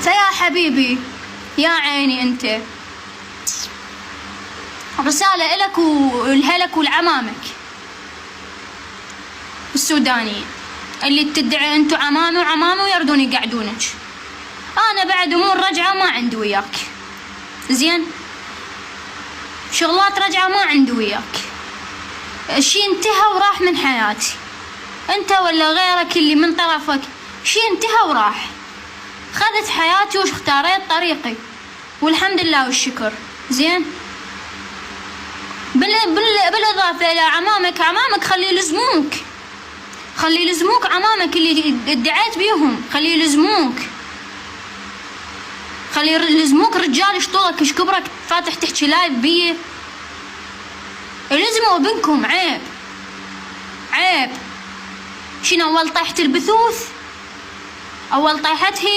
فيا حبيبي يا عيني انت، رسالة إلك ولهلك ولعمامك السودانيين اللي تدعي انتو عمامي وعمامي ويردون يقعدونك. انا بعد امور رجعة ما عندي وياك، زين؟ شغلات رجعة ما عندي وياك، شي انتهى وراح من حياتي، انت ولا غيرك اللي من طرفك، شي انتهى وراح. خذت حياتي واختاريت طريقي والحمد لله والشكر، زين؟ بالاضافة الى عمامك خلي يلزموك عمامك اللي ادعيت بيهم، خلي يلزموك رجال شطولك ايش كبرك فاتح تحكي لايف بيه، يلزموا بنكم. عيب شنو اول طيحة البثوث، اول طيحت هي